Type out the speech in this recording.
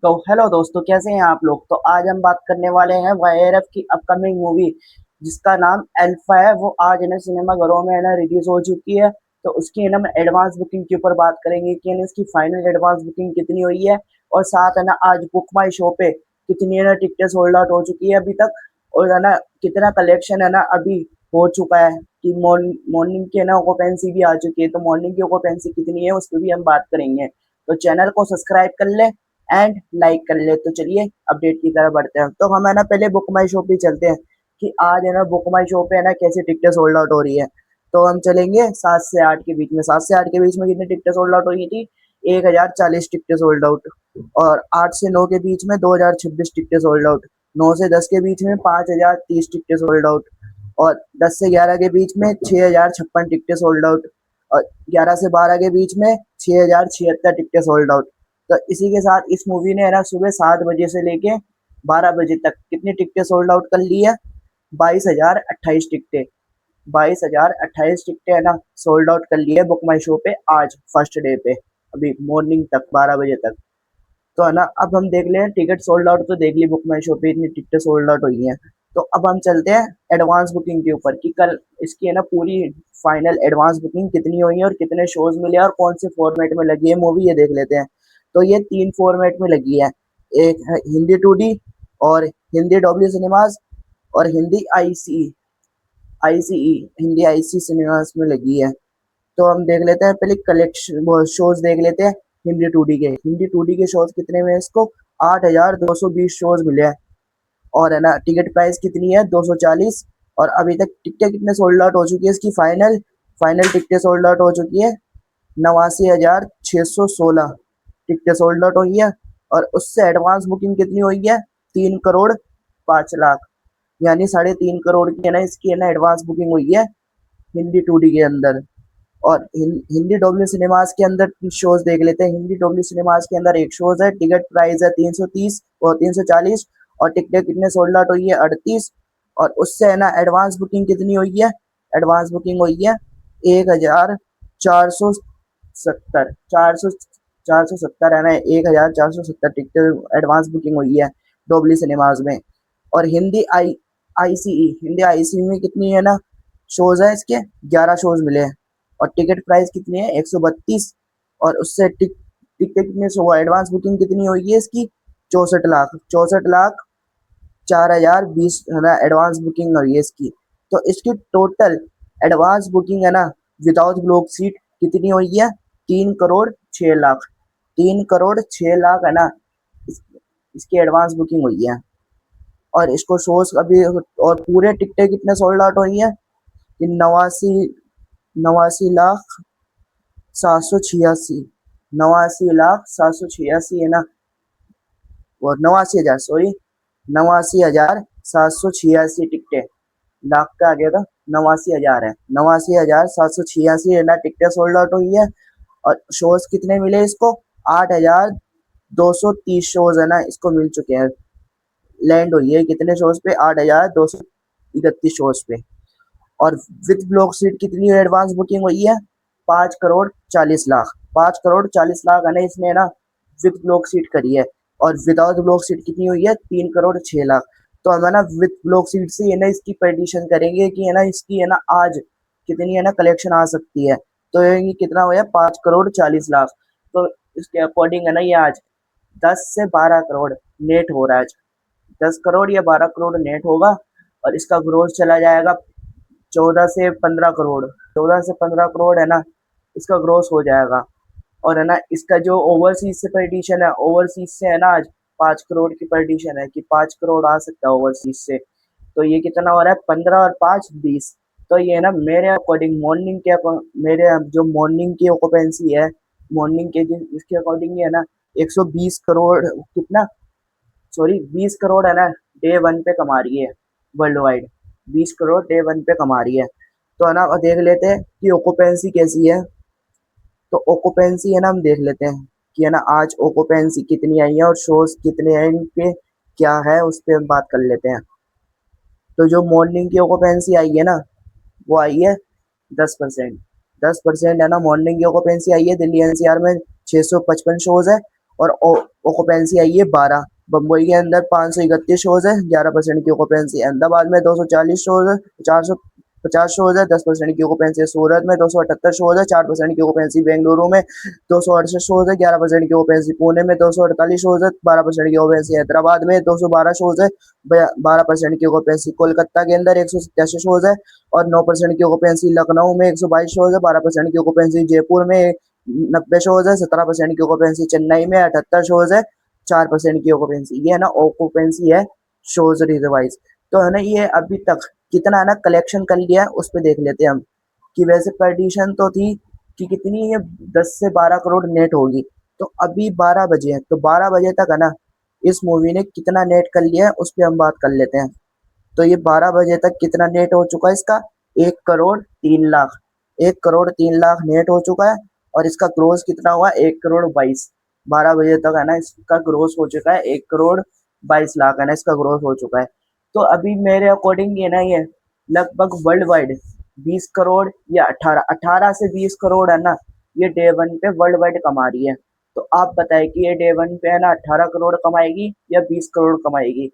तो हेलो दोस्तों, कैसे हैं आप लोग। तो आज हम बात करने वाले हैं वाईआरएफ की अपकमिंग मूवी जिसका नाम अल्फा है। वो आज है सिनेमा घरों में रिलीज हो चुकी है। तो उसकी हम एडवांस बुकिंग के ऊपर बात करेंगे कि इसकी फाइनल एडवांस बुकिंग कितनी हुई है। और साथ आज बुक माई शो पे कितनी टिकटें सोल्ड आउट हो चुकी है अभी तक। और कितना कलेक्शन अभी हो चुका है कि मॉर्निंग की ऑक्यूपेंसी भी आ चुकी है। तो मॉर्निंग की ऑक्यूपेंसी कितनी है उस पर भी हम बात करेंगे। तो चैनल को सब्सक्राइब कर ले एंड लाइक कर ले। तो चलिए अपडेट की तरफ बढ़ते हैं। तो हम पहले बुक माई शो पे चलते हैं कि आज बुक माई शो पे कैसे टिकटें सोल्ड आउट हो रही है। तो हम चलेंगे 7 से 8 के बीच में। 7 से 8 के बीच में कितनी टिकटें सोल्ड आउट हुई थी? 1040 टिकटें सोल्ड आउट। और 8 से 9 के बीच में 2026 टिकटें सोल्ड आउट। 9 से 10 के बीच में 5030 टिकटें सोल्ड आउट। और 10 से 11 के बीच में 6056 टिकटें सोल्ड आउट। और 11 से 12 के बीच में 6076 टिकटें सोल्ड आउट। तो इसी के साथ इस मूवी ने सुबह 7 बजे से लेके 12 बजे तक कितनी टिकटें सोल्ड आउट कर ली है? 22,028 टिकटें। 22,028 टिकटें सोल्ड आउट कर ली है बुक माई शो पे आज फर्स्ट डे पे, अभी मॉर्निंग तक 12 बजे तक। तो अब हम देख लें टिकट सोल्ड आउट। तो देख ली बुक माई शो पे इतनी टिकटें सोल्ड आउट हुई हैं। तो अब हम चलते हैं एडवांस बुकिंग के ऊपर कि कल इसकी पूरी फाइनल एडवांस बुकिंग कितनी हुई है और कितने शोज मिले और कौन से फॉर्मेट में लगी है मूवी, ये देख लेते हैं। तो ये 3 फॉर्मेट में लगी है। एक है हिंदी 2D, और हिंदी डब्ल्यू सिनेमाज, और Hindi ICE Hindi IC cinemas में लगी है। तो हम देख लेते हैं पहले कलेक्शन शोज देख लेते हैं। हिंदी 2D के शोज कितने में इसको? 8,220 शोज मिले हैं। और टिकट प्राइस कितनी है? 240। और अभी तक टिकटें कितने सोल्ड आउट हो चुकी है इसकी? फाइनल फाइनल टिकटें सोल्ड आउट हो चुकी है 89,616 टिकटें सोल्ड आउट हुई है। और उससे एडवांस बुकिंग कितनी हुई है? 3,05,00,000, यानी 3.5 करोड़ की इसकी एडवांस बुकिंग हुई है हिंदी 2D के अंदर। और हिंदी डब्ल्यू सिनेमाज के अंदर शोज देख लेते हैं। हिंदी डब्ल्यू सिनेमाज के अंदर एक शोज है, टिकट प्राइस है 330 और 340। और टिकटें कितने सोल्ड आउट हुई है? 38। और उससे एडवांस बुकिंग कितनी हुई है? एडवांस बुकिंग हुई है 1,470 470 1,470 टिकट एडवांस बुकिंग हुई है डोबली सिनेमाज में। और हिंदी आईसीई में कितनी शोज है इसके? 11 शोज मिले हैं। और टिकट प्राइस कितनी है? 132। और उससे टिकट कितने सो एडवांस बुकिंग कितनी हुई है इसकी? 64 लाख 64 लाख 4,020 एडवांस बुकिंग हुई है इसकी। तो इसकी total advance booking without block seat कितनी हुई है? 3,06,00,000 3,06,00,000 इसकी एडवांस बुकिंग हुई है। और इसको शोज अभी और पूरे टिकटें कितने सोल्ड आउट हुई है कि 89,786 89,786 और 89,000, सॉरी, 89,786 टिकटें। लाख का आ गया था, 89,000 है। 89,786 टिकटें सोल्ड आउट हुई है। और शोज कितने मिले इसको? 8,230 शोज इसको मिल चुके हैं। लैंड हुई है कितने शोज पे? 8,231 शोज पे। और विद ब्लॉक सीट कितनी एडवांस बुकिंग हुई है? 5,40,00,000 5,40,00,000 इसने विद ब्लॉक सीट करी है। और विदाउट ब्लॉक सीट कितनी हुई है? 3,06,00,000। तो हम विद ब्लॉक सीट से इसकी प्रेडिक्शन करेंगे कि इसकी आज कितनी कलेक्शन आ सकती है। तो ये कितना हुआ? 5,40,00,000। तो इसके अकॉर्डिंग ये आज 10 से 12 करोड़ नेट हो रहा है। 10 करोड़ या 12 करोड़ नेट होगा। और इसका ग्रोथ चला जाएगा 14 से 15 करोड़। 14 से 15 करोड़ इसका ग्रोथ हो जाएगा। और इसका जो ओवरसीज से प्रडिक्शन है, ओवरसीज से आज 5 करोड़ की प्रडिक्शन है कि 5 करोड़ आ सकता है ओवरसीज से। तो ये कितना हो रहा है? 15 और 5 20। तो ये मेरे अकॉर्डिंग मेरे जो मॉर्निंग की ऑक्यूपेंसी है, मॉर्निंग के इसके अकॉर्डिंग ये 120 करोड़ कितना, सॉरी 20 करोड़ डे वन पे कमा रही है world wide. 20 crore day one पे कमा रही है। तो अब देख लेते हैं कि ऑक्यूपेंसी कैसी है। तो ऑक्यूपेंसी हम देख लेते हैं कि आज ऑक्यूपेंसी कितनी आई है और शोज कितने हैं इनके, क्या है उस पर हम बात कर लेते हैं। तो जो मॉर्निंग की ऑक्यूपेंसी आई है वो आई है 10%। 10% मॉर्निंग की ऑक्यूपेंसी आई है। दिल्ली एनसीआर में 655 शोज है। और ऑक्यूपेंसी आई है 12। बम्बई के अंदर 531 शोज है, 11% की ऑक्यूपेंसी। अहमदाबाद में 240 शोज है, 450 शोज है, 10% की ऑक्यूपेंसी। सूरत में 278 शोज है, 4% की ऑक्यूपेंसी। बेंगलुरु में 268 शोज है, 11% की ऑक्यूपेंसी। पुणे में 248 शोज है, 12% की ऑक्यूपेंसी। हैदराबाद में 212 शोज है, 12% की ऑक्यूपेंसी। कोलकाता के अंदर 187 शोज है और 9% की ऑक्यूपेंसी। लखनऊ में 122 शोज है, 12% की ऑक्यूपेंसी। जयपुर में 90 शोज है, 17% की ऑक्यूपेंसी। चेन्नई में 78 शोज है, 4% की ऑक्यूपेंसी। ये है ना ऑक्यूपेंसी है शोज रिवाइज। तो है ना ये अभी तक कितना है ना कलेक्शन कर लिया है उस पर देख लेते हैं हम। कि वैसे प्रडिक्शन तो थी कि कितनी ये 10 से 12 करोड़ नेट होगी। तो अभी 12 बजे है, तो 12 बजे तक है ना इस मूवी ने कितना नेट कर लिया है उस पर हम बात कर लेते हैं। तो ये 12 बजे तक कितना नेट हो चुका है इसका? 1 करोड़ 3 लाख। 1 करोड़ 3 लाख नेट हो चुका है। और इसका ग्रोस कितना हुआ? 1 करोड़ 22। 12 बजे तक है ना इसका ग्रोस हो चुका है 1 करोड़ 22 लाख है ना इसका ग्रोस हो चुका है। तो अभी मेरे अकॉर्डिंग ये ना ये लगभग वर्ल्ड वाइड 20 करोड़ या 18 से 20 करोड़ है ना ये डे वन पे वर्ल्ड वाइड कमा रही है। तो आप बताएं कि ये डे वन पे है ना 18 करोड़ कमाएगी या 20 करोड़ कमाएगी?